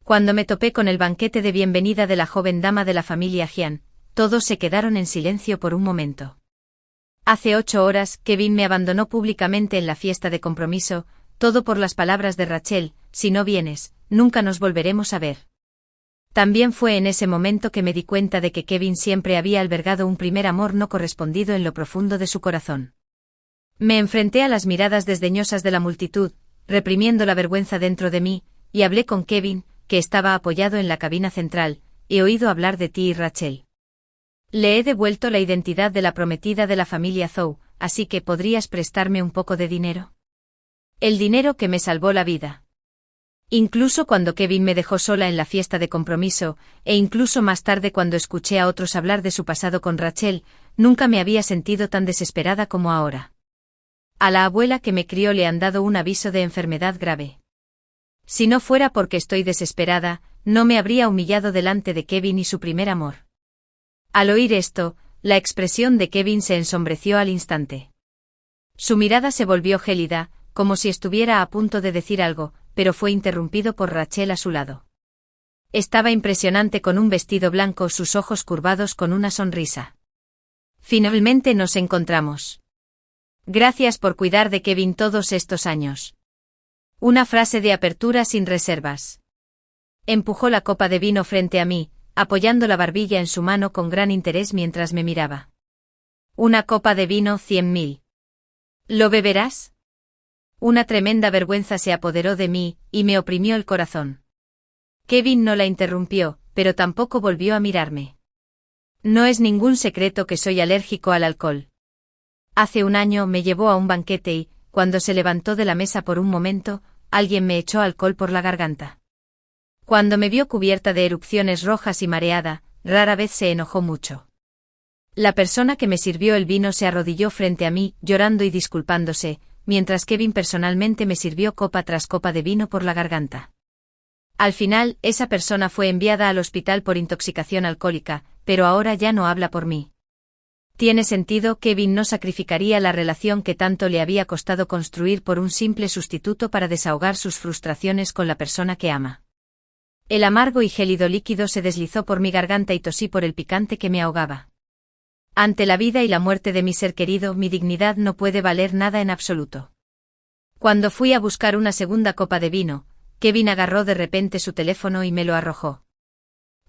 Cuando me topé con el banquete de bienvenida de la joven dama de la familia Jian, todos se quedaron en silencio por un momento. Hace 8 horas, Kevin me abandonó públicamente en la fiesta de compromiso, todo por las palabras de Rachel: si no vienes, nunca nos volveremos a ver. También fue en ese momento que me di cuenta de que Kevin siempre había albergado un primer amor no correspondido en lo profundo de su corazón. Me enfrenté a las miradas desdeñosas de la multitud, reprimiendo la vergüenza dentro de mí, y hablé con Kevin, que estaba apoyado en la cabina central. He oído hablar de ti y Rachel. Le he devuelto la identidad de la prometida de la familia Zhou, así que ¿podrías prestarme un poco de dinero? El dinero que me salvó la vida. Incluso cuando Kevin me dejó sola en la fiesta de compromiso, e incluso más tarde cuando escuché a otros hablar de su pasado con Rachel, nunca me había sentido tan desesperada como ahora. A la abuela que me crió le han dado un aviso de enfermedad grave. Si no fuera porque estoy desesperada, no me habría humillado delante de Kevin y su primer amor. Al oír esto, la expresión de Kevin se ensombreció al instante. Su mirada se volvió gélida, como si estuviera a punto de decir algo, pero fue interrumpido por Rachel a su lado. Estaba impresionante con un vestido blanco, sus ojos curvados con una sonrisa. Finalmente nos encontramos. Gracias por cuidar de Kevin todos estos años. Una frase de apertura sin reservas. Empujó la copa de vino frente a mí, apoyando la barbilla en su mano con gran interés mientras me miraba. Una copa de vino, 100.000. ¿Lo beberás? Una tremenda vergüenza se apoderó de mí, y me oprimió el corazón. Kevin no la interrumpió, pero tampoco volvió a mirarme. No es ningún secreto que soy alérgico al alcohol. Hace un año me llevó a un banquete y, cuando se levantó de la mesa por un momento, alguien me echó alcohol por la garganta. Cuando me vio cubierta de erupciones rojas y mareada, rara vez se enojó mucho. La persona que me sirvió el vino se arrodilló frente a mí, llorando y disculpándose, mientras Kevin personalmente me sirvió copa tras copa de vino por la garganta. Al final, esa persona fue enviada al hospital por intoxicación alcohólica, pero ahora ya no habla por mí. Tiene sentido, Kevin no sacrificaría la relación que tanto le había costado construir por un simple sustituto para desahogar sus frustraciones con la persona que ama. El amargo y gélido líquido se deslizó por mi garganta y tosí por el picante que me ahogaba. Ante la vida y la muerte de mi ser querido, mi dignidad no puede valer nada en absoluto. Cuando fui a buscar una segunda copa de vino, Kevin agarró de repente su teléfono y me lo arrojó.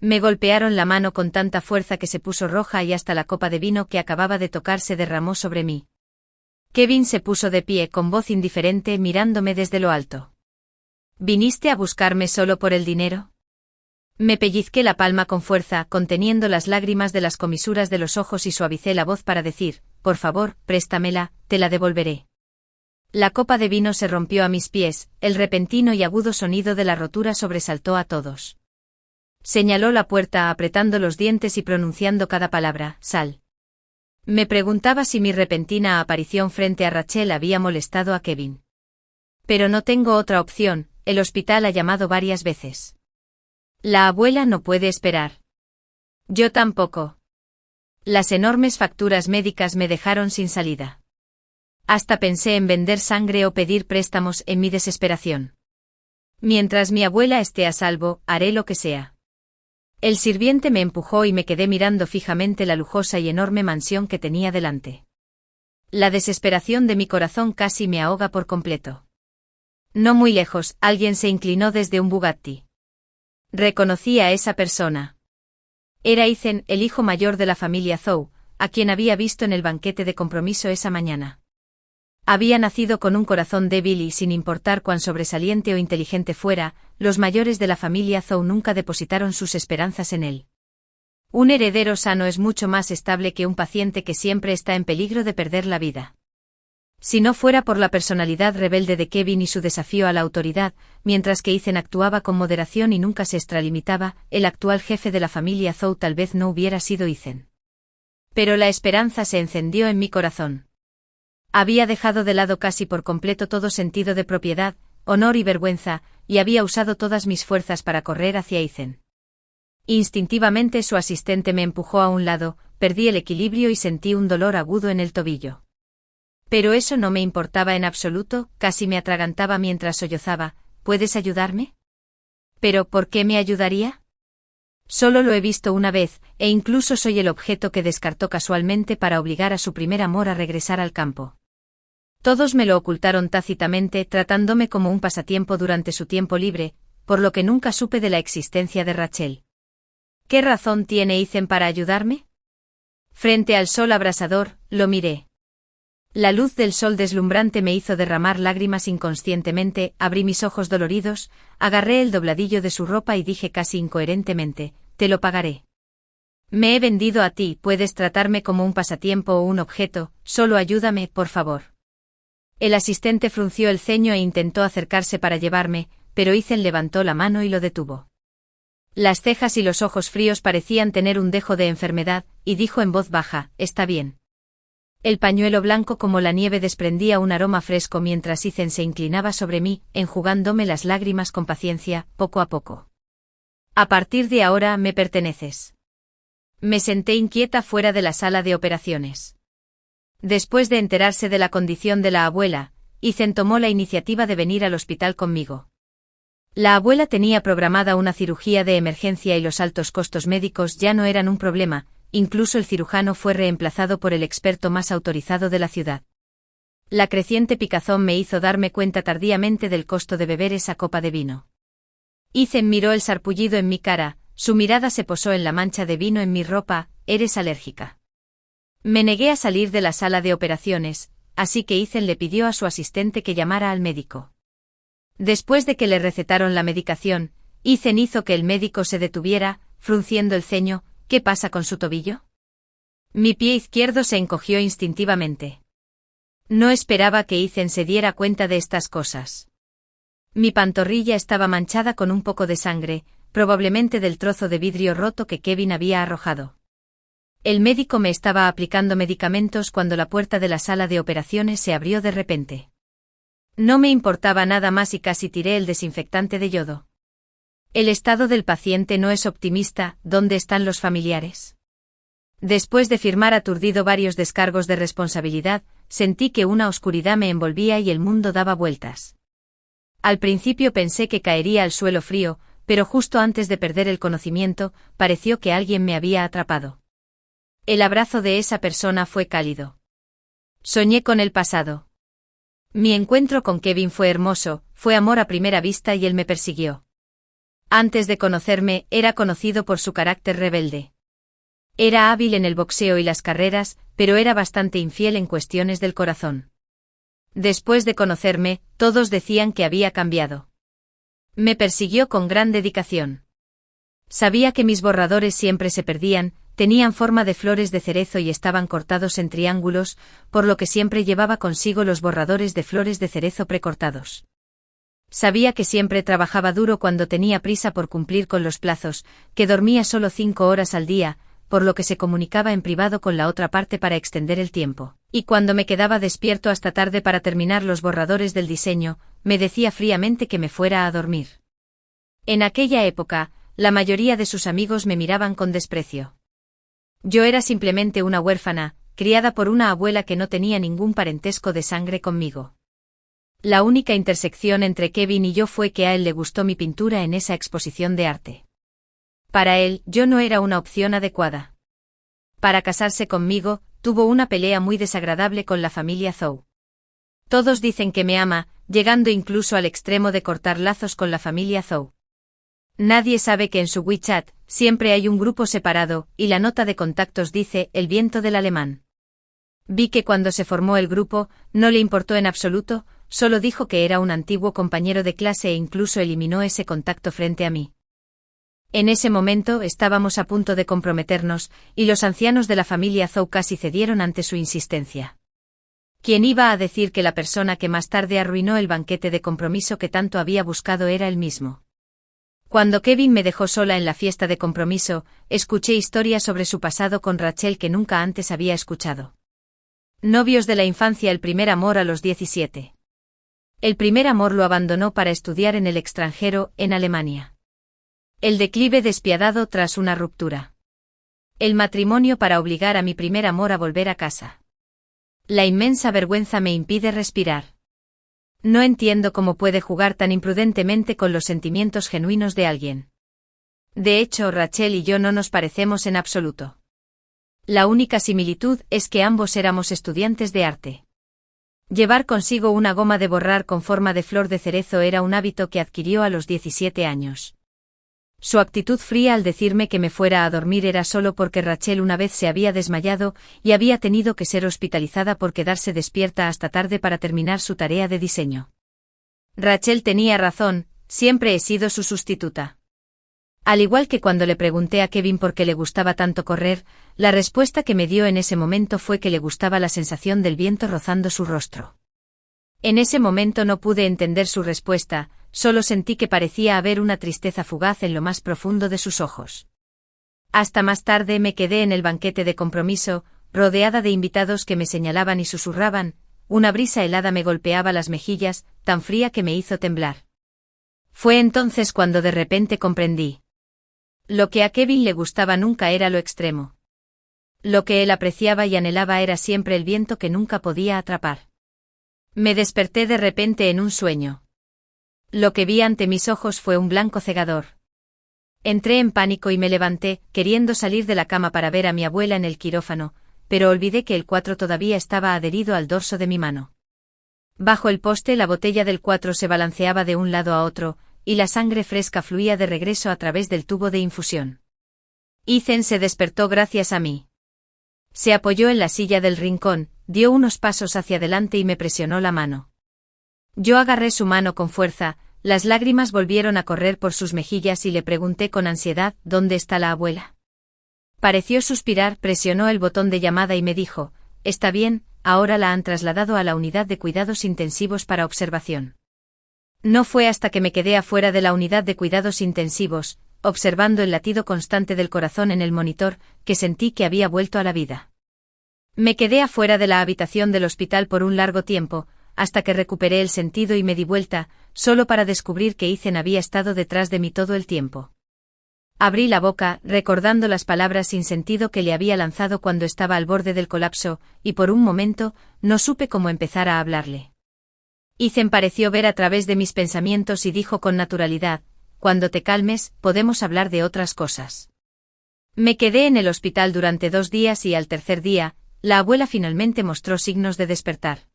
Me golpearon la mano con tanta fuerza que se puso roja y hasta la copa de vino que acababa de tocar se derramó sobre mí. Kevin se puso de pie con voz indiferente mirándome desde lo alto. ¿Viniste a buscarme solo por el dinero? Me pellizqué la palma con fuerza, conteniendo las lágrimas de las comisuras de los ojos y suavicé la voz para decir: por favor, préstamela, te la devolveré. La copa de vino se rompió a mis pies, el repentino y agudo sonido de la rotura sobresaltó a todos. Señaló la puerta apretando los dientes y pronunciando cada palabra: sal. Me preguntaba si mi repentina aparición frente a Rachel había molestado a Kevin. Pero no tengo otra opción, el hospital ha llamado varias veces. La abuela no puede esperar. Yo tampoco. Las enormes facturas médicas me dejaron sin salida. Hasta pensé en vender sangre o pedir préstamos en mi desesperación. Mientras mi abuela esté a salvo, haré lo que sea. El sirviente me empujó y me quedé mirando fijamente la lujosa y enorme mansión que tenía delante. La desesperación de mi corazón casi me ahoga por completo. No muy lejos, alguien se inclinó desde un Bugatti. Reconocí a esa persona. Era Ethan, el hijo mayor de la familia Zhou, a quien había visto en el banquete de compromiso esa mañana. Había nacido con un corazón débil y sin importar cuán sobresaliente o inteligente fuera, los mayores de la familia Zhou nunca depositaron sus esperanzas en él. Un heredero sano es mucho más estable que un paciente que siempre está en peligro de perder la vida. Si no fuera por la personalidad rebelde de Kevin y su desafío a la autoridad, mientras que Ethan actuaba con moderación y nunca se extralimitaba, el actual jefe de la familia Zhou tal vez no hubiera sido Ethan. Pero la esperanza se encendió en mi corazón. Había dejado de lado casi por completo todo sentido de propiedad, honor y vergüenza, y había usado todas mis fuerzas para correr hacia Ethan. Instintivamente su asistente me empujó a un lado, perdí el equilibrio y sentí un dolor agudo en el tobillo. Pero eso no me importaba en absoluto, casi me atragantaba mientras sollozaba. ¿Puedes ayudarme? ¿Pero por qué me ayudaría? Solo lo he visto una vez, e incluso soy el objeto que descartó casualmente para obligar a su primer amor a regresar al campo. Todos me lo ocultaron tácitamente, tratándome como un pasatiempo durante su tiempo libre, por lo que nunca supe de la existencia de Rachel. ¿Qué razón tiene Ethan para ayudarme? Frente al sol abrasador, lo miré. La luz del sol deslumbrante me hizo derramar lágrimas inconscientemente, abrí mis ojos doloridos, agarré el dobladillo de su ropa y dije casi incoherentemente, te lo pagaré. Me he vendido a ti, puedes tratarme como un pasatiempo o un objeto, solo ayúdame, por favor. El asistente frunció el ceño e intentó acercarse para llevarme, pero Ethan levantó la mano y lo detuvo. Las cejas y los ojos fríos parecían tener un dejo de enfermedad, y dijo en voz baja, está bien. El pañuelo blanco como la nieve desprendía un aroma fresco mientras Ethan se inclinaba sobre mí, enjugándome las lágrimas con paciencia, poco a poco. A partir de ahora me perteneces. Me senté inquieta fuera de la sala de operaciones. Después de enterarse de la condición de la abuela, Ethan tomó la iniciativa de venir al hospital conmigo. La abuela tenía programada una cirugía de emergencia y los altos costos médicos ya no eran un problema, incluso el cirujano fue reemplazado por el experto más autorizado de la ciudad. La creciente picazón me hizo darme cuenta tardíamente del costo de beber esa copa de vino. Ethan miró el sarpullido en mi cara, su mirada se posó en la mancha de vino en mi ropa, ¿eres alérgica? Me negué a salir de la sala de operaciones, así que Ethan le pidió a su asistente que llamara al médico. Después de que le recetaron la medicación, Ethan hizo que el médico se detuviera, frunciendo el ceño. ¿Qué pasa con su tobillo? Mi pie izquierdo se encogió instintivamente. No esperaba que Ethan se diera cuenta de estas cosas. Mi pantorrilla estaba manchada con un poco de sangre, probablemente del trozo de vidrio roto que Kevin había arrojado. El médico me estaba aplicando medicamentos cuando la puerta de la sala de operaciones se abrió de repente. No me importaba nada más y casi tiré el desinfectante de yodo. El estado del paciente no es optimista, ¿dónde están los familiares? Después de firmar aturdido varios descargos de responsabilidad, sentí que una oscuridad me envolvía y el mundo daba vueltas. Al principio pensé que caería al suelo frío, pero justo antes de perder el conocimiento, pareció que alguien me había atrapado. El abrazo de esa persona fue cálido. Soñé con el pasado. Mi encuentro con Kevin fue hermoso, fue amor a primera vista y él me persiguió. Antes de conocerme, era conocido por su carácter rebelde. Era hábil en el boxeo y las carreras, pero era bastante infiel en cuestiones del corazón. Después de conocerme, todos decían que había cambiado. Me persiguió con gran dedicación. Sabía que mis borradores siempre se perdían, tenían forma de flores de cerezo y estaban cortados en triángulos, por lo que siempre llevaba consigo los borradores de flores de cerezo precortados. Sabía que siempre trabajaba duro cuando tenía prisa por cumplir con los plazos, que dormía solo 5 horas al día, por lo que se comunicaba en privado con la otra parte para extender el tiempo, y cuando me quedaba despierto hasta tarde para terminar los borradores del diseño, me decía fríamente que me fuera a dormir. En aquella época, la mayoría de sus amigos me miraban con desprecio. Yo era simplemente una huérfana, criada por una abuela que no tenía ningún parentesco de sangre conmigo. La única intersección entre Kevin y yo fue que a él le gustó mi pintura en esa exposición de arte. Para él, yo no era una opción adecuada. Para casarse conmigo, tuvo una pelea muy desagradable con la familia Zhou. Todos dicen que me ama, llegando incluso al extremo de cortar lazos con la familia Zhou. Nadie sabe que en su WeChat, siempre hay un grupo separado, y la nota de contactos dice, el viento del alemán. Vi que cuando se formó el grupo, no le importó en absoluto, solo dijo que era un antiguo compañero de clase e incluso eliminó ese contacto frente a mí. En ese momento estábamos a punto de comprometernos, y los ancianos de la familia Zhou casi cedieron ante su insistencia. ¿Quién iba a decir que la persona que más tarde arruinó el banquete de compromiso que tanto había buscado era él mismo? Cuando Kevin me dejó sola en la fiesta de compromiso, escuché historias sobre su pasado con Rachel que nunca antes había escuchado. Novios de la infancia, el primer amor a los 17. El primer amor lo abandonó para estudiar en el extranjero, en Alemania. El declive despiadado tras una ruptura. El matrimonio para obligar a mi primer amor a volver a casa. La inmensa vergüenza me impide respirar. No entiendo cómo puede jugar tan imprudentemente con los sentimientos genuinos de alguien. De hecho, Rachel y yo no nos parecemos en absoluto. La única similitud es que ambos éramos estudiantes de arte. Llevar consigo una goma de borrar con forma de flor de cerezo era un hábito que adquirió a los 17 años. Su actitud fría al decirme que me fuera a dormir era solo porque Rachel una vez se había desmayado y había tenido que ser hospitalizada por quedarse despierta hasta tarde para terminar su tarea de diseño. Rachel tenía razón, siempre he sido su sustituta. Al igual que cuando le pregunté a Kevin por qué le gustaba tanto correr, la respuesta que me dio en ese momento fue que le gustaba la sensación del viento rozando su rostro. En ese momento no pude entender su respuesta, solo sentí que parecía haber una tristeza fugaz en lo más profundo de sus ojos. Hasta más tarde me quedé en el banquete de compromiso, rodeada de invitados que me señalaban y susurraban, una brisa helada me golpeaba las mejillas, tan fría que me hizo temblar. Fue entonces cuando de repente comprendí. Lo que a Kevin le gustaba nunca era lo extremo. Lo que él apreciaba y anhelaba era siempre el viento que nunca podía atrapar. Me desperté de repente en un sueño. Lo que vi ante mis ojos fue un blanco cegador. Entré en pánico y me levanté, queriendo salir de la cama para ver a mi abuela en el quirófano, pero olvidé que el 4 todavía estaba adherido al dorso de mi mano. Bajo el poste la botella del 4 se balanceaba de un lado a otro, y la sangre fresca fluía de regreso a través del tubo de infusión. Ethan se despertó gracias a mí. Se apoyó en la silla del rincón, dio unos pasos hacia adelante y me presionó la mano. Yo agarré su mano con fuerza, las lágrimas volvieron a correr por sus mejillas y le pregunté con ansiedad, ¿dónde está la abuela? Pareció suspirar, presionó el botón de llamada y me dijo, está bien, ahora la han trasladado a la unidad de cuidados intensivos para observación. No fue hasta que me quedé afuera de la unidad de cuidados intensivos, observando el latido constante del corazón en el monitor, que sentí que había vuelto a la vida. Me quedé afuera de la habitación del hospital por un largo tiempo, hasta que recuperé el sentido y me di vuelta, solo para descubrir que Ethan había estado detrás de mí todo el tiempo. Abrí la boca, recordando las palabras sin sentido que le había lanzado cuando estaba al borde del colapso, y por un momento, no supe cómo empezar a hablarle. Ethan pareció ver a través de mis pensamientos y dijo con naturalidad, cuando te calmes, podemos hablar de otras cosas. Me quedé en el hospital durante 2 días y al tercer día, la abuela finalmente mostró signos de despertar.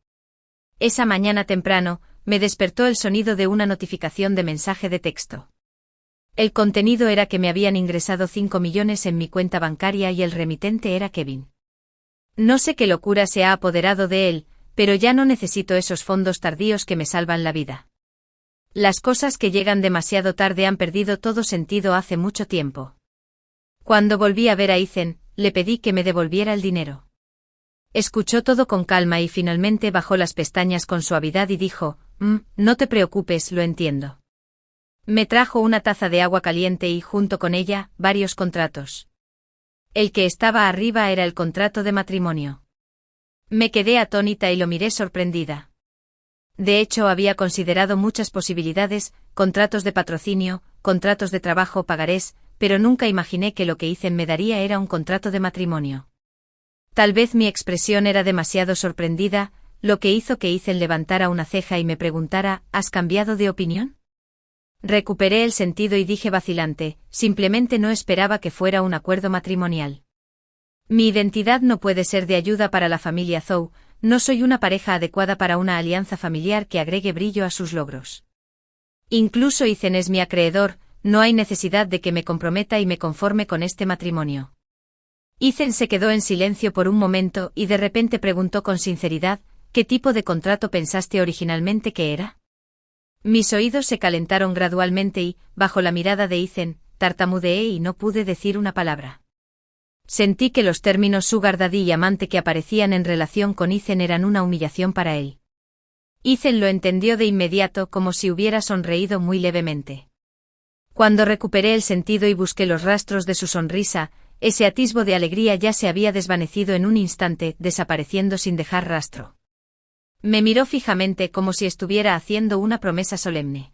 Esa mañana temprano, me despertó el sonido de una notificación de mensaje de texto. El contenido era que me habían ingresado 5 millones en mi cuenta bancaria y el remitente era Kevin. No sé qué locura se ha apoderado de él, pero ya no necesito esos fondos tardíos que me salvan la vida. Las cosas que llegan demasiado tarde han perdido todo sentido hace mucho tiempo. Cuando volví a ver a Ethan, le pedí que me devolviera el dinero. Escuchó todo con calma y finalmente bajó las pestañas con suavidad y dijo, no te preocupes, lo entiendo. Me trajo una taza de agua caliente y, junto con ella, varios contratos. El que estaba arriba era el contrato de matrimonio. Me quedé atónita y lo miré sorprendida. De hecho, había considerado muchas posibilidades, contratos de patrocinio, contratos de trabajo, pagarés, pero nunca imaginé que lo que Ethan me daría era un contrato de matrimonio. Tal vez mi expresión era demasiado sorprendida, lo que hizo que Ethan levantara una ceja y me preguntara, ¿has cambiado de opinión? Recuperé el sentido y dije vacilante, simplemente no esperaba que fuera un acuerdo matrimonial. Mi identidad no puede ser de ayuda para la familia Zhou, no soy una pareja adecuada para una alianza familiar que agregue brillo a sus logros. Incluso Ethan es mi acreedor, no hay necesidad de que me comprometa y me conforme con este matrimonio. Ethan se quedó en silencio por un momento y de repente preguntó con sinceridad, ¿qué tipo de contrato pensaste originalmente que era? Mis oídos se calentaron gradualmente y, bajo la mirada de Ethan, tartamudeé y no pude decir una palabra. Sentí que los términos sugar daddy y amante que aparecían en relación con Ethan eran una humillación para él. Ethan lo entendió de inmediato como si hubiera sonreído muy levemente. Cuando recuperé el sentido y busqué los rastros de su sonrisa, ese atisbo de alegría ya se había desvanecido en un instante, desapareciendo sin dejar rastro. Me miró fijamente como si estuviera haciendo una promesa solemne.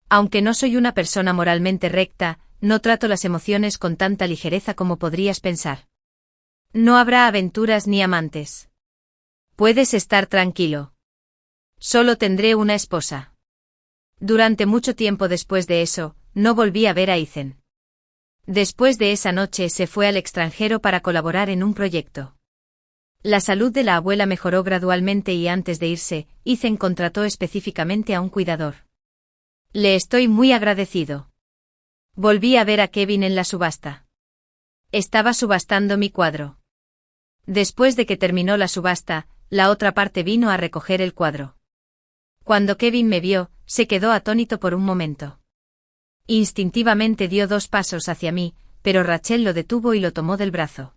Aunque no soy una persona moralmente recta, no trato las emociones con tanta ligereza como podrías pensar. No habrá aventuras ni amantes. Puedes estar tranquilo. Solo tendré una esposa. Durante mucho tiempo después de eso, no volví a ver a Ethan. Después de esa noche se fue al extranjero para colaborar en un proyecto. La salud de la abuela mejoró gradualmente y antes de irse, Ethan contrató específicamente a un cuidador. Le estoy muy agradecido. Volví a ver a Kevin en la subasta. Estaba subastando mi cuadro. Después de que terminó la subasta, la otra parte vino a recoger el cuadro. Cuando Kevin me vio, se quedó atónito por un momento. Instintivamente dio 2 pasos hacia mí, pero Rachel lo detuvo y lo tomó del brazo.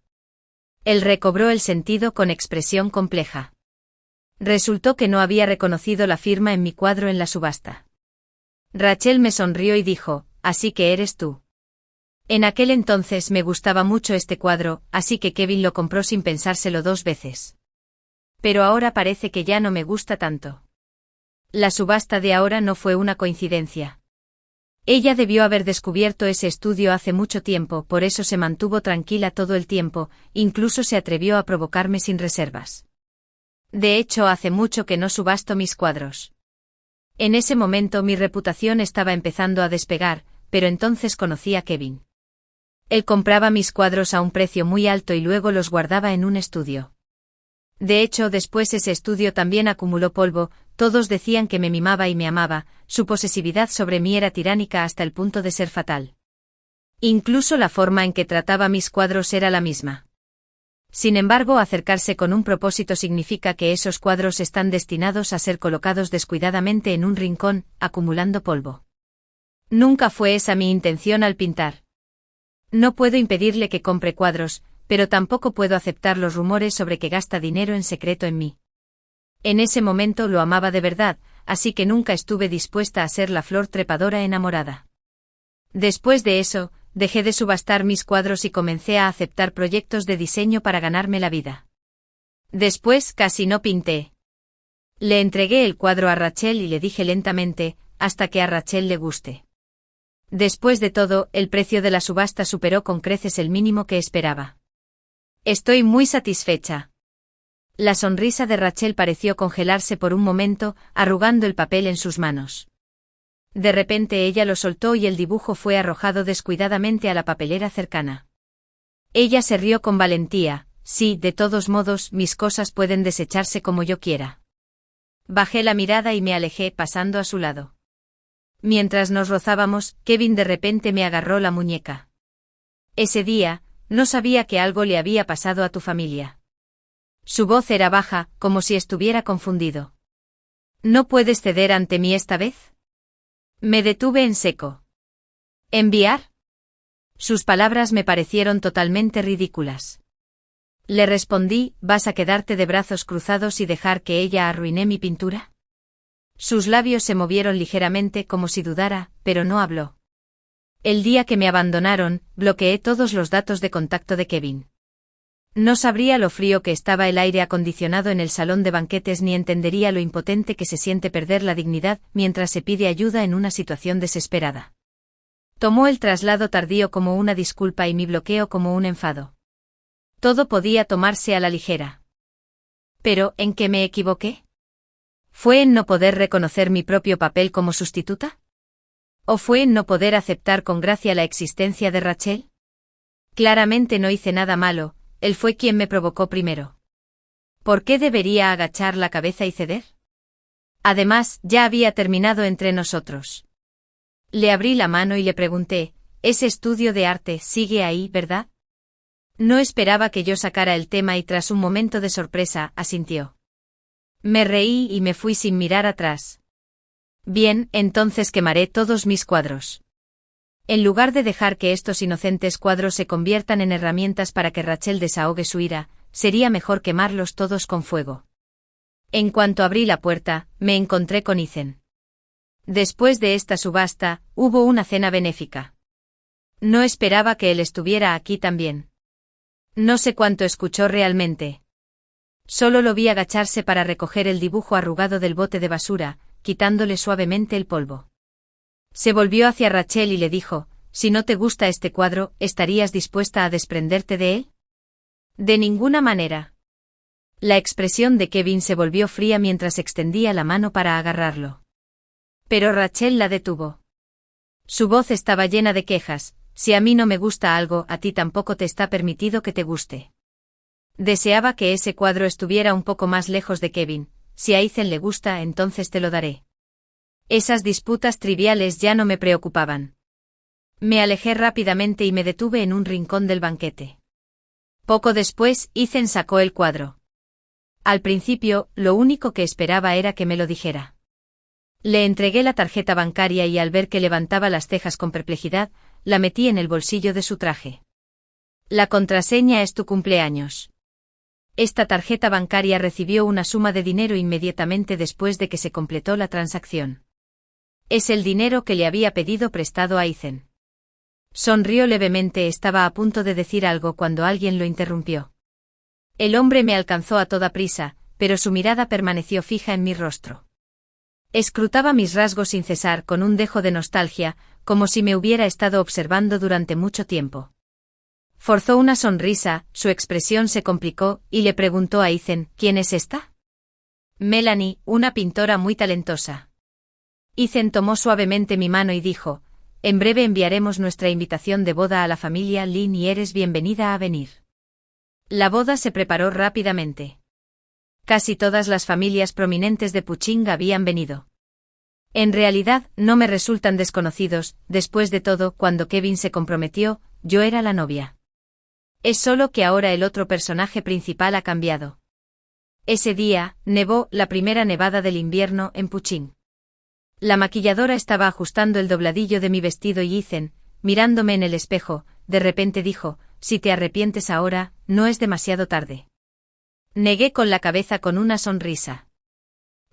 Él recobró el sentido con expresión compleja. Resultó que no había reconocido la firma en mi cuadro en la subasta. Rachel me sonrió y dijo, «Así que eres tú». En aquel entonces me gustaba mucho este cuadro, así que Kevin lo compró sin pensárselo 2 veces. Pero ahora parece que ya no me gusta tanto. La subasta de ahora no fue una coincidencia. Ella debió haber descubierto ese estudio hace mucho tiempo, por eso se mantuvo tranquila todo el tiempo, incluso se atrevió a provocarme sin reservas. De hecho, hace mucho que no subasto mis cuadros. En ese momento mi reputación estaba empezando a despegar, pero entonces conocí a Kevin. Él compraba mis cuadros a un precio muy alto y luego los guardaba en un estudio. De hecho, después ese estudio también acumuló polvo, todos decían que me mimaba y me amaba, su posesividad sobre mí era tiránica hasta el punto de ser fatal. Incluso la forma en que trataba mis cuadros era la misma. Sin embargo, acercarse con un propósito significa que esos cuadros están destinados a ser colocados descuidadamente en un rincón, acumulando polvo. Nunca fue esa mi intención al pintar. No puedo impedirle que compre cuadros, pero tampoco puedo aceptar los rumores sobre que gasta dinero en secreto en mí. En ese momento lo amaba de verdad, así que nunca estuve dispuesta a ser la flor trepadora enamorada. Después de eso, dejé de subastar mis cuadros y comencé a aceptar proyectos de diseño para ganarme la vida. Después casi no pinté. Le entregué el cuadro a Rachel y le dije lentamente, hasta que a Rachel le guste. Después de todo, el precio de la subasta superó con creces el mínimo que esperaba. Estoy muy satisfecha. La sonrisa de Rachel pareció congelarse por un momento, arrugando el papel en sus manos. De repente ella lo soltó y el dibujo fue arrojado descuidadamente a la papelera cercana. Ella se rió con valentía, sí, de todos modos, mis cosas pueden desecharse como yo quiera. Bajé la mirada y me alejé pasando a su lado. Mientras nos rozábamos, Kevin de repente me agarró la muñeca. Ese día, no sabía que algo le había pasado a tu familia. Su voz era baja, como si estuviera confundido. ¿No puedes ceder ante mí esta vez? Me detuve en seco. ¿Enviar? Sus palabras me parecieron totalmente ridículas. Le respondí, ¿vas a quedarte de brazos cruzados y dejar que ella arruine mi pintura? Sus labios se movieron ligeramente como si dudara, pero no habló. El día que me abandonaron, bloqueé todos los datos de contacto de Kevin. No sabría lo frío que estaba el aire acondicionado en el salón de banquetes ni entendería lo impotente que se siente perder la dignidad mientras se pide ayuda en una situación desesperada. Tomó el traslado tardío como una disculpa y mi bloqueo como un enfado. Todo podía tomarse a la ligera. ¿Pero en qué me equivoqué? ¿Fue en no poder reconocer mi propio papel como sustituta? ¿O fue en no poder aceptar con gracia la existencia de Rachel? Claramente no hice nada malo, él fue quien me provocó primero. ¿Por qué debería agachar la cabeza y ceder? Además, ya había terminado entre nosotros. Le abrí la mano y le pregunté, ese estudio de arte sigue ahí, ¿verdad? No esperaba que yo sacara el tema y tras un momento de sorpresa, asintió. Me reí y me fui sin mirar atrás. Bien, entonces quemaré todos mis cuadros. En lugar de dejar que estos inocentes cuadros se conviertan en herramientas para que Rachel desahogue su ira, sería mejor quemarlos todos con fuego. En cuanto abrí la puerta, me encontré con Ethan. Después de esta subasta, hubo una cena benéfica. No esperaba que él estuviera aquí también. No sé cuánto escuchó realmente. Solo lo vi agacharse para recoger el dibujo arrugado del bote de basura, quitándole suavemente el polvo. Se volvió hacia Rachel y le dijo, si no te gusta este cuadro, ¿estarías dispuesta a desprenderte de él? De ninguna manera. La expresión de Kevin se volvió fría mientras extendía la mano para agarrarlo. Pero Rachel la detuvo. Su voz estaba llena de quejas: si a mí no me gusta algo, a ti tampoco te está permitido que te guste. Deseaba que ese cuadro estuviera un poco más lejos de Kevin. Si a Ethan le gusta, entonces te lo daré. Esas disputas triviales ya no me preocupaban. Me alejé rápidamente y me detuve en un rincón del banquete. Poco después, Ethan sacó el cuadro. Al principio, lo único que esperaba era que me lo dijera. Le entregué la tarjeta bancaria y al ver que levantaba las cejas con perplejidad, la metí en el bolsillo de su traje. La contraseña es tu cumpleaños. Esta tarjeta bancaria recibió una suma de dinero inmediatamente después de que se completó la transacción. Es el dinero que le había pedido prestado a Ethan. Sonrió levemente. Estaba a punto de decir algo cuando alguien lo interrumpió. El hombre me alcanzó a toda prisa, pero su mirada permaneció fija en mi rostro. Escrutaba mis rasgos sin cesar con un dejo de nostalgia, como si me hubiera estado observando durante mucho tiempo. Forzó una sonrisa, su expresión se complicó, y le preguntó a Ethan: ¿quién es esta? Melanie, una pintora muy talentosa. Ethan tomó suavemente mi mano y dijo: en breve enviaremos nuestra invitación de boda a la familia Lynn y eres bienvenida a venir. La boda se preparó rápidamente. Casi todas las familias prominentes de Puching habían venido. En realidad, no me resultan desconocidos. Después de todo, cuando Kevin se comprometió, yo era la novia. Es solo que ahora el otro personaje principal ha cambiado. Ese día, nevó, la primera nevada del invierno en Puching. La maquilladora estaba ajustando el dobladillo de mi vestido y Ethan, mirándome en el espejo, de repente dijo: si te arrepientes ahora, no es demasiado tarde. Negué con la cabeza con una sonrisa.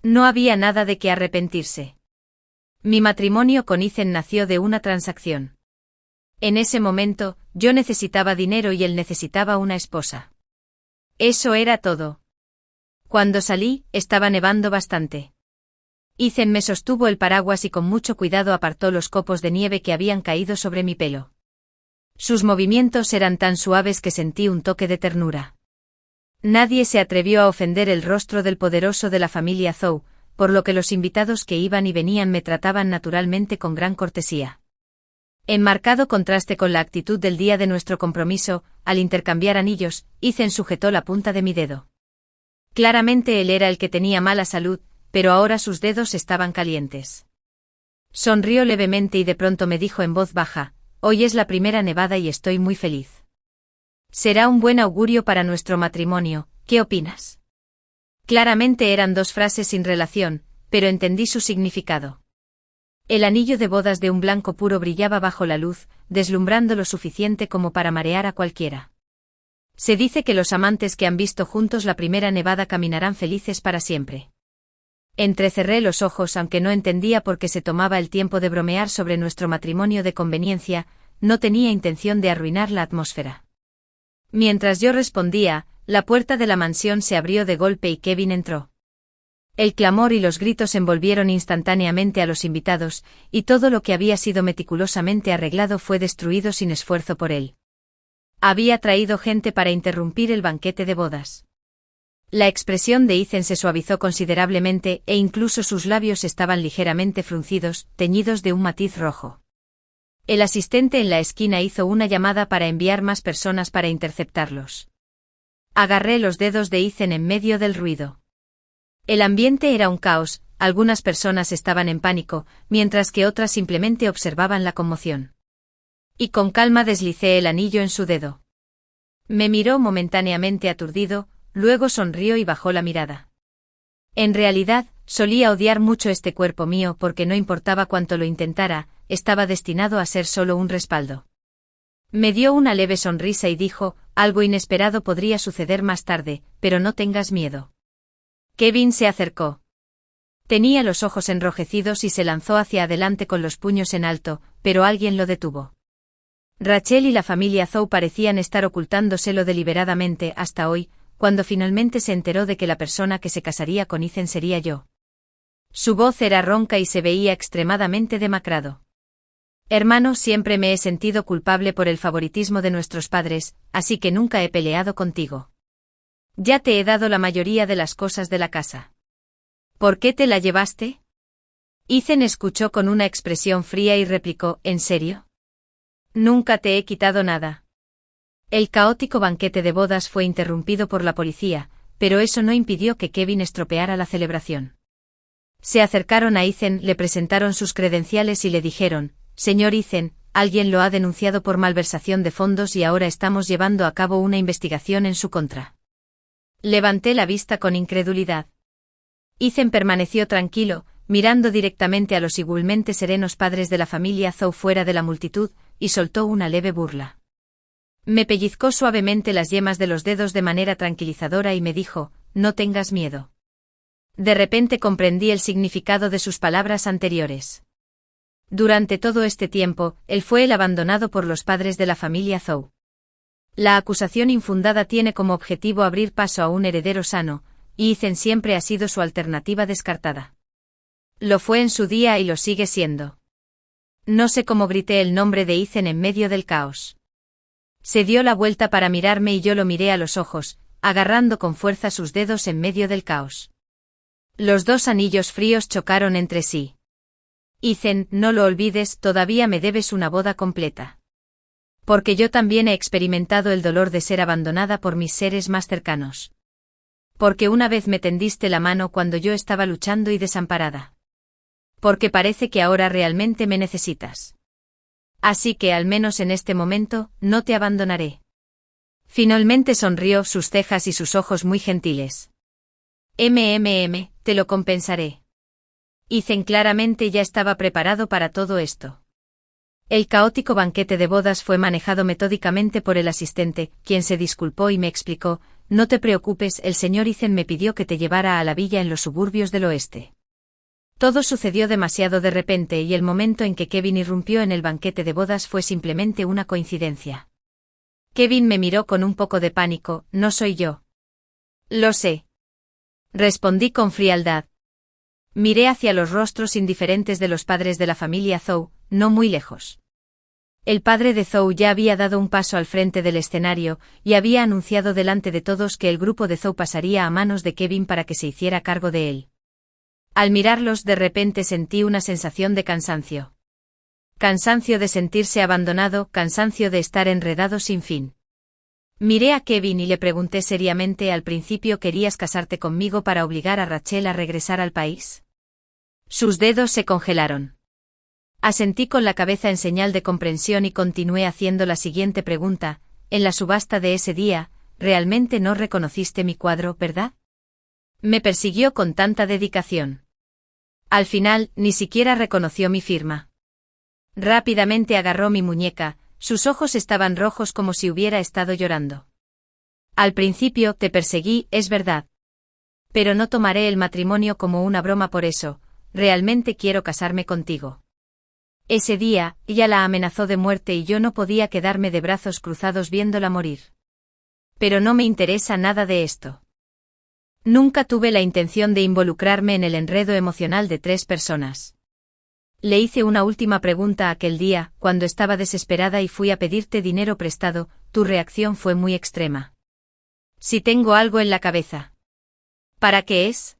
No había nada de qué arrepentirse. Mi matrimonio con Ethan nació de una transacción. En ese momento, yo necesitaba dinero y él necesitaba una esposa. Eso era todo. Cuando salí, estaba nevando bastante. Ethan me sostuvo el paraguas y con mucho cuidado apartó los copos de nieve que habían caído sobre mi pelo. Sus movimientos eran tan suaves que sentí un toque de ternura. Nadie se atrevió a ofender el rostro del poderoso de la familia Zhou, por lo que los invitados que iban y venían me trataban naturalmente con gran cortesía. En marcado contraste con la actitud del día de nuestro compromiso, al intercambiar anillos, Ethan sujetó la punta de mi dedo. Claramente él era el que tenía mala salud, pero ahora sus dedos estaban calientes. Sonrió levemente y de pronto me dijo en voz baja: hoy es la primera nevada y estoy muy feliz. Será un buen augurio para nuestro matrimonio, ¿qué opinas? Claramente eran dos frases sin relación, pero entendí su significado. El anillo de bodas de un blanco puro brillaba bajo la luz, deslumbrando lo suficiente como para marear a cualquiera. Se dice que los amantes que han visto juntos la primera nevada caminarán felices para siempre. Entrecerré los ojos aunque no entendía por qué se tomaba el tiempo de bromear sobre nuestro matrimonio de conveniencia, no tenía intención de arruinar la atmósfera. Mientras yo respondía, la puerta de la mansión se abrió de golpe y Kevin entró. El clamor y los gritos envolvieron instantáneamente a los invitados, y todo lo que había sido meticulosamente arreglado fue destruido sin esfuerzo por él. Había traído gente para interrumpir el banquete de bodas. La expresión de Ethan se suavizó considerablemente e incluso sus labios estaban ligeramente fruncidos, teñidos de un matiz rojo. El asistente en la esquina hizo una llamada para enviar más personas para interceptarlos. Agarré los dedos de Ethan en medio del ruido. El ambiente era un caos, algunas personas estaban en pánico, mientras que otras simplemente observaban la conmoción. Y con calma deslicé el anillo en su dedo. Me miró momentáneamente aturdido, luego sonrió y bajó la mirada. En realidad, solía odiar mucho este cuerpo mío porque no importaba cuánto lo intentara, estaba destinado a ser solo un respaldo. Me dio una leve sonrisa y dijo: algo inesperado podría suceder más tarde, pero no tengas miedo. Kevin se acercó. Tenía los ojos enrojecidos y se lanzó hacia adelante con los puños en alto, pero alguien lo detuvo. Rachel y la familia Zhou parecían estar ocultándoselo deliberadamente hasta hoy, cuando finalmente se enteró de que la persona que se casaría con Ethan sería yo. Su voz era ronca y se veía extremadamente demacrado. Hermano, siempre me he sentido culpable por el favoritismo de nuestros padres, así que nunca he peleado contigo. Ya te he dado la mayoría de las cosas de la casa. ¿Por qué te la llevaste? Ethan escuchó con una expresión fría y replicó, ¿en serio? Nunca te he quitado nada. El caótico banquete de bodas fue interrumpido por la policía, pero eso no impidió que Kevin estropeara la celebración. Se acercaron a Ethan, le presentaron sus credenciales y le dijeron, «Señor Ethan, alguien lo ha denunciado por malversación de fondos y ahora estamos llevando a cabo una investigación en su contra». Levanté la vista con incredulidad. Ethan permaneció tranquilo, mirando directamente a los igualmente serenos padres de la familia Zhou fuera de la multitud, y soltó una leve burla. Me pellizcó suavemente las yemas de los dedos de manera tranquilizadora y me dijo, «No tengas miedo». De repente comprendí el significado de sus palabras anteriores. Durante todo este tiempo, él fue el abandonado por los padres de la familia Zhou. La acusación infundada tiene como objetivo abrir paso a un heredero sano, y Ethan siempre ha sido su alternativa descartada. Lo fue en su día y lo sigue siendo. No sé cómo grité el nombre de Ethan en medio del caos. Se dio la vuelta para mirarme y yo lo miré a los ojos, agarrando con fuerza sus dedos en medio del caos. Los dos anillos fríos chocaron entre sí. Ethan, no lo olvides, todavía me debes una boda completa. Porque yo también he experimentado el dolor de ser abandonada por mis seres más cercanos. Porque una vez me tendiste la mano cuando yo estaba luchando y desamparada. Porque parece que ahora realmente me necesitas. Así que al menos en este momento, no te abandonaré. Finalmente sonrió, sus cejas y sus ojos muy gentiles. Te lo compensaré. Ethan claramente ya estaba preparado para todo esto. El caótico banquete de bodas fue manejado metódicamente por el asistente, quien se disculpó y me explicó, no te preocupes, el señor Ethan me pidió que te llevara a la villa en los suburbios del oeste. Todo sucedió demasiado de repente y el momento en que Kevin irrumpió en el banquete de bodas fue simplemente una coincidencia. Kevin me miró con un poco de pánico, no soy yo. Lo sé. Respondí con frialdad. Miré hacia los rostros indiferentes de los padres de la familia Zhou, no muy lejos. El padre de Zhou ya había dado un paso al frente del escenario y había anunciado delante de todos que el grupo de Zhou pasaría a manos de Kevin para que se hiciera cargo de él. Al mirarlos de repente sentí una sensación de cansancio. Cansancio de sentirse abandonado, cansancio de estar enredado sin fin. Miré a Kevin y le pregunté seriamente, al principio querías casarte conmigo para obligar a Rachel a regresar al país. Sus dedos se congelaron. Asentí con la cabeza en señal de comprensión y continué haciendo la siguiente pregunta, en la subasta de ese día, realmente no reconociste mi cuadro, ¿verdad? Me persiguió con tanta dedicación. Al final, ni siquiera reconoció mi firma. Rápidamente agarró mi muñeca, sus ojos estaban rojos como si hubiera estado llorando. Al principio te perseguí, es verdad. Pero no tomaré el matrimonio como una broma por eso, realmente quiero casarme contigo. Ese día, ella la amenazó de muerte y yo no podía quedarme de brazos cruzados viéndola morir. Pero no me interesa nada de esto. Nunca tuve la intención de involucrarme en el enredo emocional de 3 personas. Le hice una última pregunta aquel día, cuando estaba desesperada y fui a pedirte dinero prestado, tu reacción fue muy extrema. Si tengo algo en la cabeza. ¿Para qué es?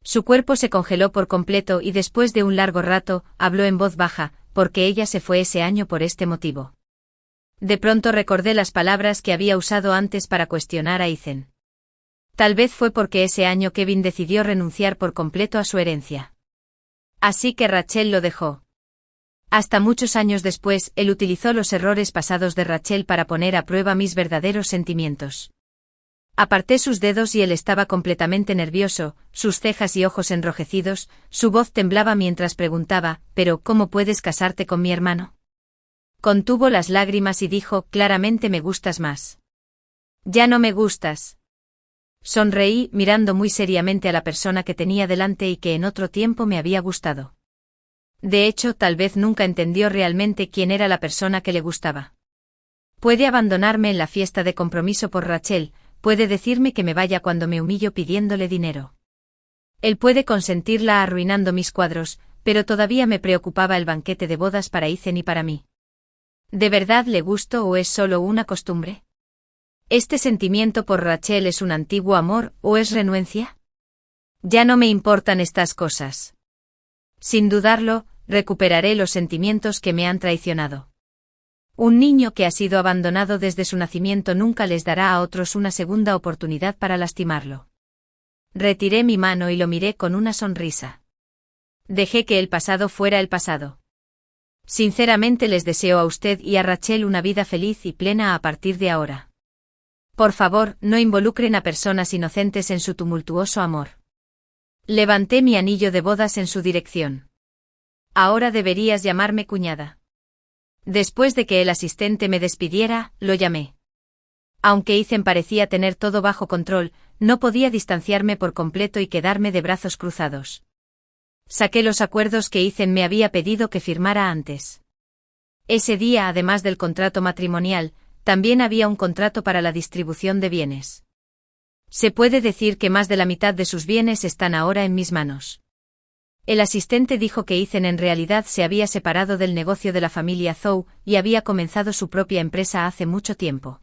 Su cuerpo se congeló por completo y después de un largo rato, habló en voz baja, porque ella se fue ese año por este motivo. De pronto recordé las palabras que había usado antes para cuestionar a Ethan. Tal vez fue porque ese año Kevin decidió renunciar por completo a su herencia. Así que Rachel lo dejó. Hasta muchos años después, él utilizó los errores pasados de Rachel para poner a prueba mis verdaderos sentimientos. Aparté sus dedos y él estaba completamente nervioso, sus cejas y ojos enrojecidos, su voz temblaba mientras preguntaba, «¿Pero cómo puedes casarte con mi hermano?» Contuvo las lágrimas y dijo, «Claramente me gustas más». «Ya no me gustas». Sonreí, mirando muy seriamente a la persona que tenía delante y que en otro tiempo me había gustado. De hecho, tal vez nunca entendió realmente quién era la persona que le gustaba. Puede abandonarme en la fiesta de compromiso por Rachel, puede decirme que me vaya cuando me humillo pidiéndole dinero. Él puede consentirla arruinando mis cuadros, pero todavía me preocupaba el banquete de bodas para Ethan y para mí. ¿De verdad le gusto o es solo una costumbre? ¿Este sentimiento por Rachel es un antiguo amor o es renuencia? Ya no me importan estas cosas. Sin dudarlo, recuperaré los sentimientos que me han traicionado. Un niño que ha sido abandonado desde su nacimiento nunca les dará a otros una segunda oportunidad para lastimarlo. Retiré mi mano y lo miré con una sonrisa. Dejé que el pasado fuera el pasado. Sinceramente les deseo a usted y a Rachel una vida feliz y plena a partir de ahora. Por favor, no involucren a personas inocentes en su tumultuoso amor. Levanté mi anillo de bodas en su dirección. Ahora deberías llamarme cuñada. Después de que el asistente me despidiera, lo llamé. Aunque Ethan parecía tener todo bajo control, no podía distanciarme por completo y quedarme de brazos cruzados. Saqué los acuerdos que Ethan me había pedido que firmara antes. Ese día, además del contrato matrimonial, también había un contrato para la distribución de bienes. Se puede decir que más de la mitad de sus bienes están ahora en mis manos. El asistente dijo que Ethan en realidad se había separado del negocio de la familia Zhou y había comenzado su propia empresa hace mucho tiempo.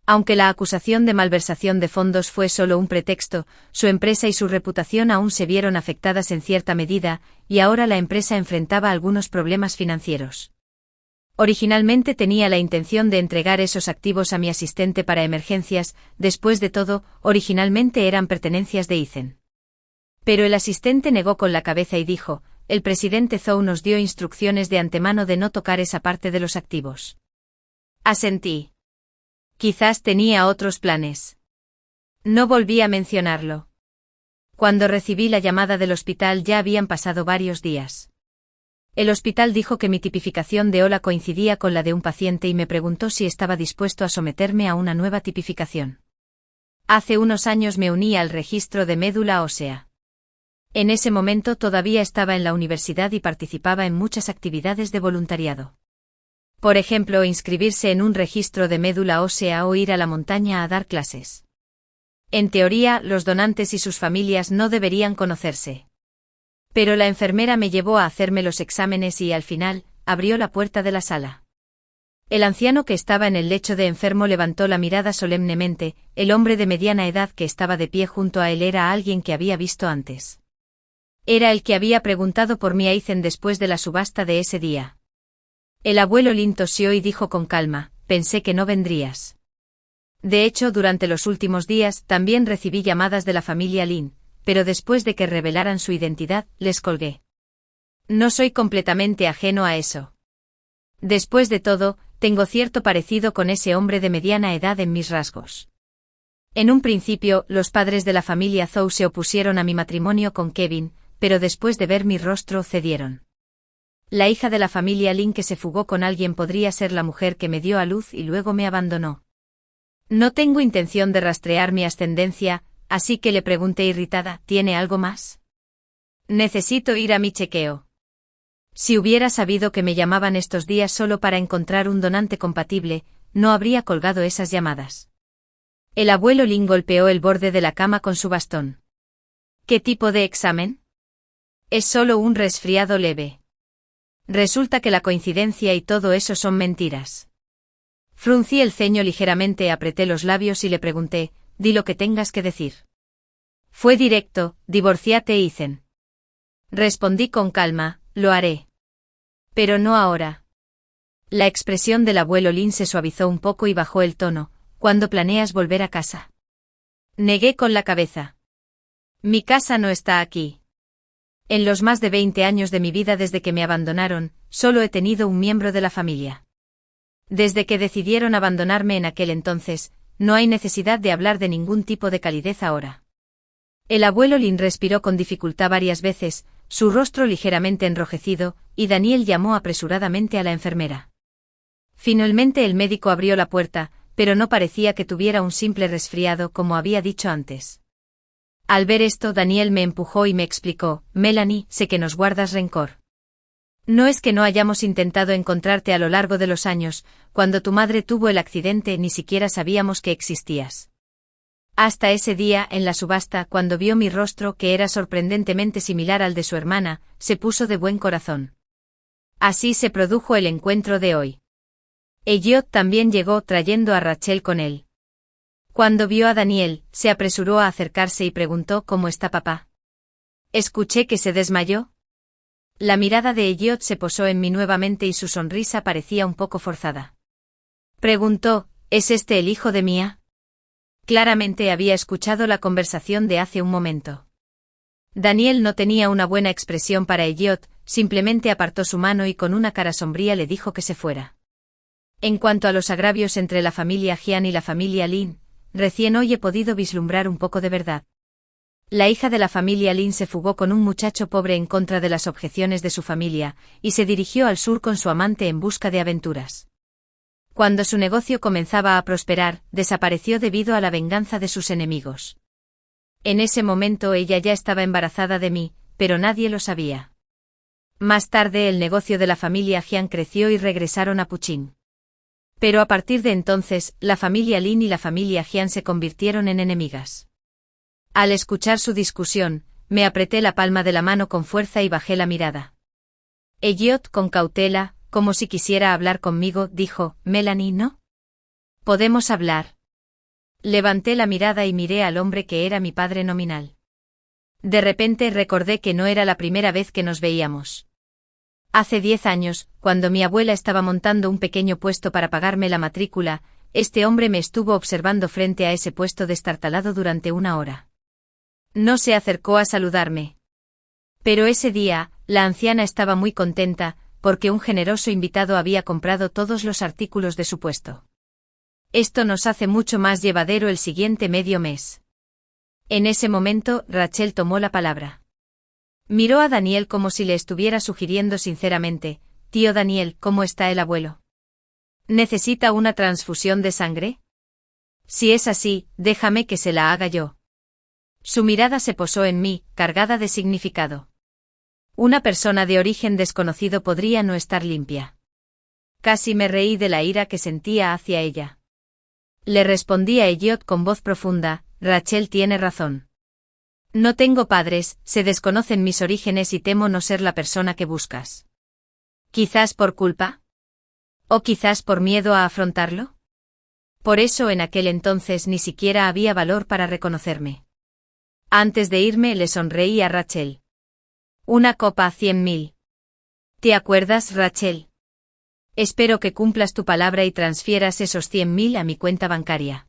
Aunque la acusación de malversación de fondos fue solo un pretexto, su empresa y su reputación aún se vieron afectadas en cierta medida, y ahora la empresa enfrentaba algunos problemas financieros. Originalmente tenía la intención de entregar esos activos a mi asistente para emergencias, después de todo, originalmente eran pertenencias de Ethan. Pero el asistente negó con la cabeza y dijo, el presidente Zhou nos dio instrucciones de antemano de no tocar esa parte de los activos. Asentí. Quizás tenía otros planes. No volví a mencionarlo. Cuando recibí la llamada del hospital ya habían pasado varios días. El hospital dijo que mi tipificación de OLA coincidía con la de un paciente y me preguntó si estaba dispuesto a someterme a una nueva tipificación. Hace unos años me uní al registro de médula ósea. En ese momento todavía estaba en la universidad y participaba en muchas actividades de voluntariado. Por ejemplo, inscribirse en un registro de médula ósea o ir a la montaña a dar clases. En teoría, los donantes y sus familias no deberían conocerse. Pero la enfermera me llevó a hacerme los exámenes y, al final, abrió la puerta de la sala. El anciano que estaba en el lecho de enfermo levantó la mirada solemnemente, el hombre de mediana edad que estaba de pie junto a él era alguien que había visto antes. Era el que había preguntado por mí a Ethan después de la subasta de ese día. El abuelo Lin tosió y dijo con calma, pensé que no vendrías. De hecho, durante los últimos días también recibí llamadas de la familia Lin, pero después de que revelaran su identidad, les colgué. No soy completamente ajeno a eso. Después de todo, tengo cierto parecido con ese hombre de mediana edad en mis rasgos. En un principio, los padres de la familia Zhou se opusieron a mi matrimonio con Kevin, pero después de ver mi rostro cedieron. La hija de la familia Lin que se fugó con alguien podría ser la mujer que me dio a luz y luego me abandonó. No tengo intención de rastrear mi ascendencia, así que le pregunté irritada, ¿tiene algo más? Necesito ir a mi chequeo. Si hubiera sabido que me llamaban estos días solo para encontrar un donante compatible, no habría colgado esas llamadas. El abuelo Lin golpeó el borde de la cama con su bastón. ¿Qué tipo de examen? Es solo un resfriado leve. Resulta que la coincidencia y todo eso son mentiras. Fruncí el ceño ligeramente, apreté los labios y le pregunté, di lo que tengas que decir. Fue directo, divorciate Ethan. Respondí con calma, lo haré. Pero no ahora. La expresión del abuelo Lin se suavizó un poco y bajó el tono, ¿cuándo planeas volver a casa? Negué con la cabeza. Mi casa no está aquí. En los más de 20 años de mi vida desde que me abandonaron, solo he tenido un miembro de la familia. Desde que decidieron abandonarme en aquel entonces, no hay necesidad de hablar de ningún tipo de calidez ahora. El abuelo Lin respiró con dificultad varias veces, su rostro ligeramente enrojecido, y Daniel llamó apresuradamente a la enfermera. Finalmente el médico abrió la puerta, pero no parecía que tuviera un simple resfriado como había dicho antes. Al ver esto, Daniel me empujó y me explicó, Melanie, sé que nos guardas rencor. No es que no hayamos intentado encontrarte a lo largo de los años, cuando tu madre tuvo el accidente ni siquiera sabíamos que existías. Hasta ese día, en la subasta, cuando vio mi rostro que era sorprendentemente similar al de su hermana, se puso de buen corazón. Así se produjo el encuentro de hoy. Elliot también llegó trayendo a Rachel con él. Cuando vio a Daniel, se apresuró a acercarse y preguntó ¿cómo está papá? Escuché que se desmayó. La mirada de Elliot se posó en mí nuevamente y su sonrisa parecía un poco forzada. Preguntó, ¿es este el hijo de Mia? Claramente había escuchado la conversación de hace un momento. Daniel no tenía una buena expresión para Elliot, simplemente apartó su mano y con una cara sombría le dijo que se fuera. En cuanto a los agravios entre la familia Jian y la familia Lin, recién hoy he podido vislumbrar un poco de verdad. La hija de la familia Lin se fugó con un muchacho pobre en contra de las objeciones de su familia, y se dirigió al sur con su amante en busca de aventuras. Cuando su negocio comenzaba a prosperar, desapareció debido a la venganza de sus enemigos. En ese momento ella ya estaba embarazada de mí, pero nadie lo sabía. Más tarde el negocio de la familia Jian creció y regresaron a Puchín. Pero a partir de entonces, la familia Lin y la familia Jian se convirtieron en enemigas. Al escuchar su discusión, me apreté la palma de la mano con fuerza y bajé la mirada. Elliot, con cautela, como si quisiera hablar conmigo, dijo, «Melanie, ¿no? ¿Podemos hablar?» Levanté la mirada y miré al hombre que era mi padre nominal. De repente recordé que no era la primera vez que nos veíamos. Hace 10 años, cuando mi abuela estaba montando un pequeño puesto para pagarme la matrícula, este hombre me estuvo observando frente a ese puesto destartalado durante 1 hora. No se acercó a saludarme. Pero ese día, la anciana estaba muy contenta, porque un generoso invitado había comprado todos los artículos de su puesto. Esto nos hace mucho más llevadero el siguiente medio mes. En ese momento, Rachel tomó la palabra. Miró a Daniel como si le estuviera sugiriendo sinceramente, «Tío Daniel, ¿cómo está el abuelo? ¿Necesita una transfusión de sangre? Si es así, déjame que se la haga yo». Su mirada se posó en mí, cargada de significado. Una persona de origen desconocido podría no estar limpia. Casi me reí de la ira que sentía hacia ella. Le respondí a Elliot con voz profunda, «Rachel tiene razón. No tengo padres, se desconocen mis orígenes y temo no ser la persona que buscas. ¿Quizás por culpa? ¿O quizás por miedo a afrontarlo? Por eso en aquel entonces ni siquiera había valor para reconocerme». Antes de irme le sonreí a Rachel. «Una copa a 100.000. ¿Te acuerdas, Rachel? Espero que cumplas tu palabra y transfieras esos 100.000 a mi cuenta bancaria».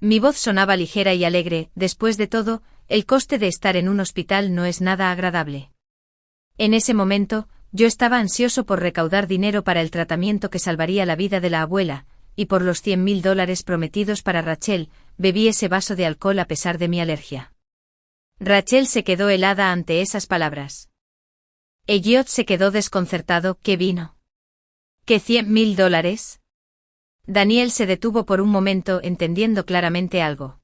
Mi voz sonaba ligera y alegre, después de todo, el coste de estar en un hospital no es nada agradable. En ese momento, yo estaba ansioso por recaudar dinero para el tratamiento que salvaría la vida de la abuela, y por los $100.000 prometidos para Rachel, bebí ese vaso de alcohol a pesar de mi alergia. Rachel se quedó helada ante esas palabras. Elliot se quedó desconcertado. ¿Qué vino? ¿Qué $100.000? Daniel se detuvo por un momento entendiendo claramente algo.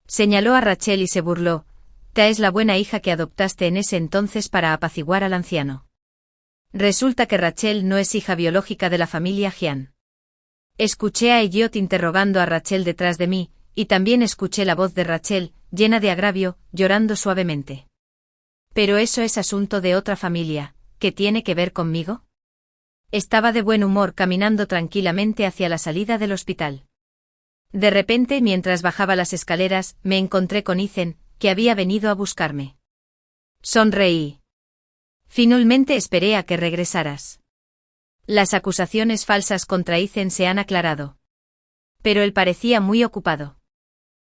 Señaló a Rachel y se burló. «Ta es la buena hija que adoptaste en ese entonces para apaciguar al anciano. Resulta que Rachel no es hija biológica de la familia Jian». Escuché a Elliot interrogando a Rachel detrás de mí, y también escuché la voz de Rachel, llena de agravio, llorando suavemente. «Pero eso es asunto de otra familia, ¿qué tiene que ver conmigo?» Estaba de buen humor caminando tranquilamente hacia la salida del hospital. De repente, mientras bajaba las escaleras, me encontré con Ethan, que había venido a buscarme. Sonreí. «Finalmente esperé a que regresaras. Las acusaciones falsas contra Ethan se han aclarado». Pero él parecía muy ocupado.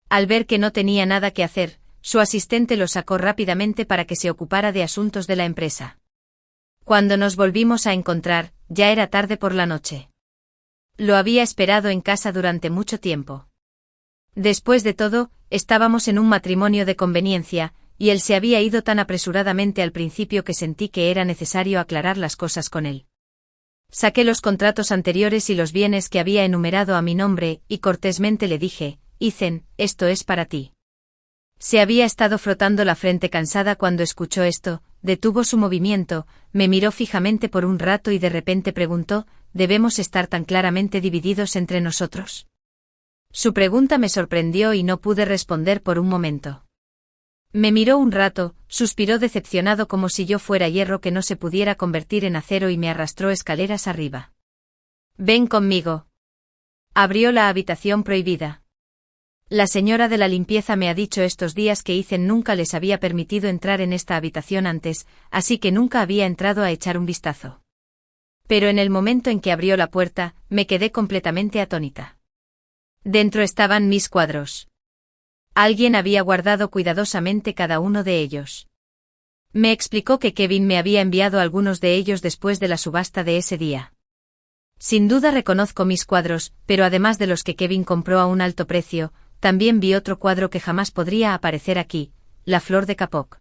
Al ver que no tenía nada que hacer, su asistente lo sacó rápidamente para que se ocupara de asuntos de la empresa. Cuando nos volvimos a encontrar, ya era tarde por la noche. Lo había esperado en casa durante mucho tiempo. Después de todo, estábamos en un matrimonio de conveniencia, y él se había ido tan apresuradamente al principio que sentí que era necesario aclarar las cosas con él. Saqué los contratos anteriores y los bienes que había enumerado a mi nombre, y cortésmente le dije, «Ethan, esto es para ti». Se había estado frotando la frente cansada cuando escuchó esto, detuvo su movimiento, me miró fijamente por un rato y de repente preguntó, ¿debemos estar tan claramente divididos entre nosotros? Su pregunta me sorprendió y no pude responder por un momento. Me miró un rato, suspiró decepcionado como si yo fuera hierro que no se pudiera convertir en acero y me arrastró escaleras arriba. «Ven conmigo». Abrió la habitación prohibida. La señora de la limpieza me ha dicho estos días que Ethan nunca les había permitido entrar en esta habitación antes, así que nunca había entrado a echar un vistazo. Pero en el momento en que abrió la puerta, me quedé completamente atónita. Dentro estaban mis cuadros. Alguien había guardado cuidadosamente cada uno de ellos. Me explicó que Kevin me había enviado algunos de ellos después de la subasta de ese día. Sin duda reconozco mis cuadros, pero además de los que Kevin compró a un alto precio, también vi otro cuadro que jamás podría aparecer aquí, La flor de Kapok.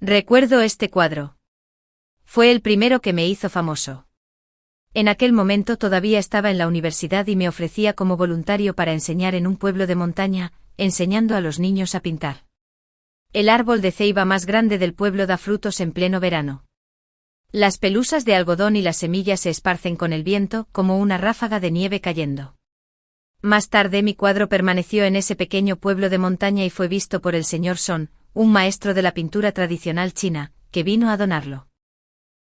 Recuerdo este cuadro. Fue el primero que me hizo famoso. En aquel momento todavía estaba en la universidad y me ofrecía como voluntario para enseñar en un pueblo de montaña, enseñando a los niños a pintar. El árbol de ceiba más grande del pueblo da frutos en pleno verano. Las pelusas de algodón y las semillas se esparcen con el viento como una ráfaga de nieve cayendo. Más tarde mi cuadro permaneció en ese pequeño pueblo de montaña y fue visto por el señor Son, un maestro de la pintura tradicional china, que vino a donarlo.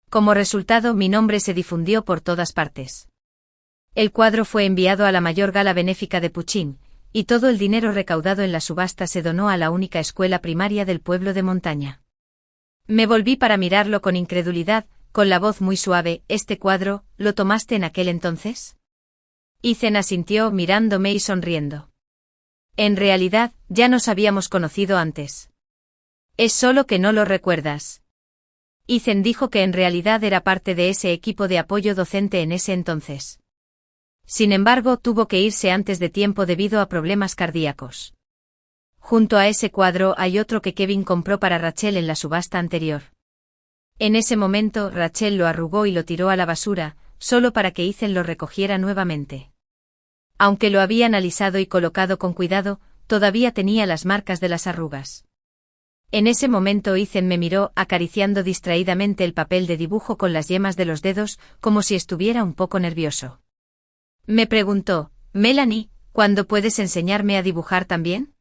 Como resultado, mi nombre se difundió por todas partes. El cuadro fue enviado a la mayor gala benéfica de Puchín, y todo el dinero recaudado en la subasta se donó a la única escuela primaria del pueblo de montaña. Me volví para mirarlo con incredulidad, con la voz muy suave. ¿Este cuadro, lo tomaste en aquel entonces? Ethan asintió mirándome y sonriendo. En realidad, ya nos habíamos conocido antes. Es solo que no lo recuerdas. Ethan dijo que en realidad era parte de ese equipo de apoyo docente en ese entonces. Sin embargo, tuvo que irse antes de tiempo debido a problemas cardíacos. Junto a ese cuadro hay otro que Kevin compró para Rachel en la subasta anterior. En ese momento, Rachel lo arrugó y lo tiró a la basura, solo para que Ethan lo recogiera nuevamente. Aunque lo habían alisado y colocado con cuidado, todavía tenía las marcas de las arrugas. En ese momento Ethan me miró acariciando distraídamente el papel de dibujo con las yemas de los dedos, como si estuviera un poco nervioso. Me preguntó, Melanie, ¿cuándo puedes enseñarme a dibujar también?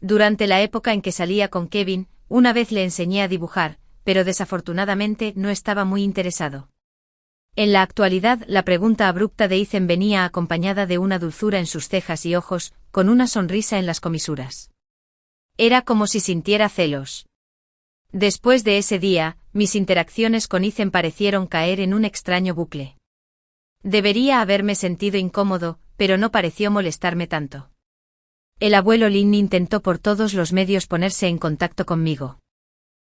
Durante la época en que salía con Kevin, una vez le enseñé a dibujar, pero desafortunadamente no estaba muy interesado. En la actualidad, la pregunta abrupta de Ethan venía acompañada de una dulzura en sus cejas y ojos, con una sonrisa en las comisuras. Era como si sintiera celos. Después de ese día, mis interacciones con Ethan parecieron caer en un extraño bucle. Debería haberme sentido incómodo, pero no pareció molestarme tanto. El abuelo Lin intentó por todos los medios ponerse en contacto conmigo.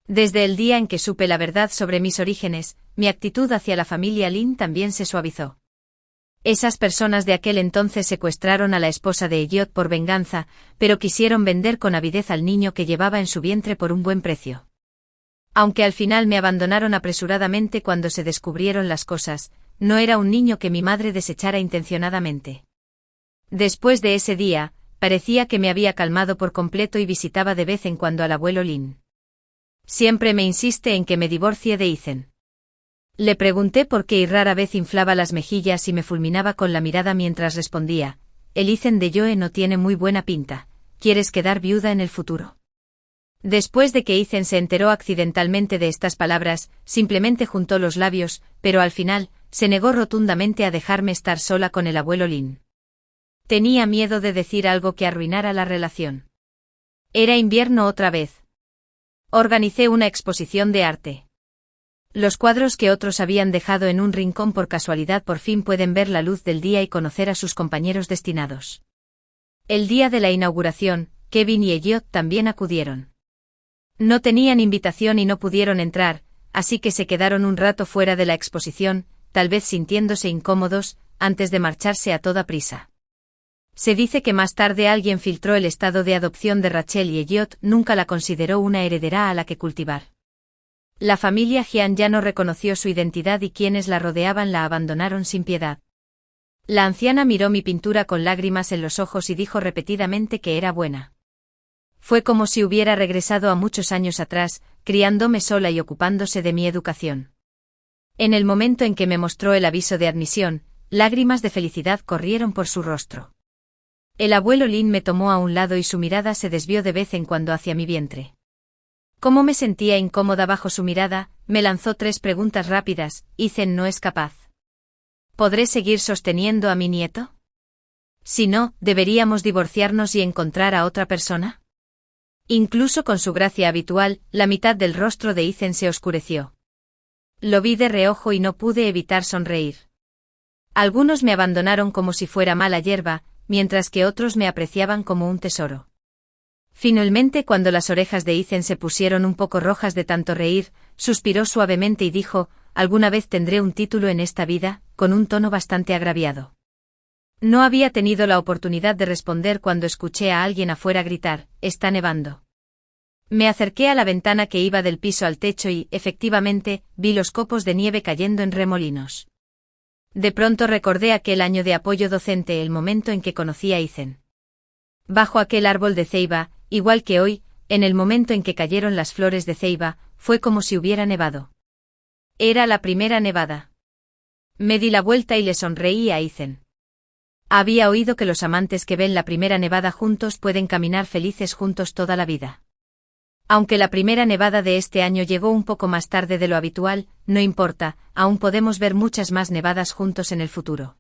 Desde el día en que supe la verdad sobre mis orígenes, mi actitud hacia la familia Lin también se suavizó. Esas personas de aquel entonces secuestraron a la esposa de Elliot por venganza, pero quisieron vender con avidez al niño que llevaba en su vientre por un buen precio. Aunque al final me abandonaron apresuradamente cuando se descubrieron las cosas, no era un niño que mi madre desechara intencionadamente. Después de ese día, parecía que me había calmado por completo y visitaba de vez en cuando al abuelo Lin. Siempre me insiste en que me divorcie de Ethan. Le pregunté por qué y rara vez inflaba las mejillas y me fulminaba con la mirada mientras respondía, el Ethan de Joe no tiene muy buena pinta, ¿quieres quedar viuda en el futuro? Después de que Ethan se enteró accidentalmente de estas palabras, simplemente juntó los labios, pero al final, se negó rotundamente a dejarme estar sola con el abuelo Lin. Tenía miedo de decir algo que arruinara la relación. Era invierno otra vez. Organicé una exposición de arte. Los cuadros que otros habían dejado en un rincón por casualidad por fin pueden ver la luz del día y conocer a sus compañeros destinados. El día de la inauguración, Kevin y Elliot también acudieron. No tenían invitación y no pudieron entrar, así que se quedaron un rato fuera de la exposición, tal vez sintiéndose incómodos, antes de marcharse a toda prisa. Se dice que más tarde alguien filtró el estado de adopción de Rachel y Elliot nunca la consideró una heredera a la que cultivar. La familia Jian ya no reconoció su identidad y quienes la rodeaban la abandonaron sin piedad. La anciana miró mi pintura con lágrimas en los ojos y dijo repetidamente que era buena. Fue como si hubiera regresado a muchos años atrás, criándome sola y ocupándose de mi educación. En el momento en que me mostró el aviso de admisión, lágrimas de felicidad corrieron por su rostro. El abuelo Lin me tomó a un lado y su mirada se desvió de vez en cuando hacia mi vientre. Como me sentía incómoda bajo su mirada, me lanzó 3 preguntas rápidas. ¿Ethan no es capaz? ¿Podré seguir sosteniendo a mi nieto? Si no, ¿deberíamos divorciarnos y encontrar a otra persona? Incluso con su gracia habitual, la mitad del rostro de Ethan se oscureció. Lo vi de reojo y no pude evitar sonreír. Algunos me abandonaron como si fuera mala hierba, mientras que otros me apreciaban como un tesoro. Finalmente, cuando las orejas de Ethan se pusieron un poco rojas de tanto reír, suspiró suavemente y dijo: «¿Alguna vez tendré un título en esta vida?», con un tono bastante agraviado. No había tenido la oportunidad de responder cuando escuché a alguien afuera gritar: «Está nevando». Me acerqué a la ventana que iba del piso al techo y, efectivamente, vi los copos de nieve cayendo en remolinos. De pronto recordé aquel año de apoyo docente, el momento en que conocí a Ethan. Bajo aquel árbol de ceiba, igual que hoy, en el momento en que cayeron las flores de ceiba, fue como si hubiera nevado. Era la primera nevada. Me di la vuelta y le sonreí a Ethan. Había oído que los amantes que ven la primera nevada juntos pueden caminar felices juntos toda la vida. Aunque la primera nevada de este año llegó un poco más tarde de lo habitual, no importa, aún podemos ver muchas más nevadas juntos en el futuro.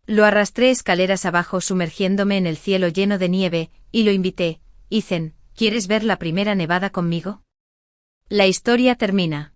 Lo arrastré escaleras abajo sumergiéndome en el cielo lleno de nieve, y lo invité: «Ethan, ¿quieres ver la primera nevada conmigo?». La historia termina.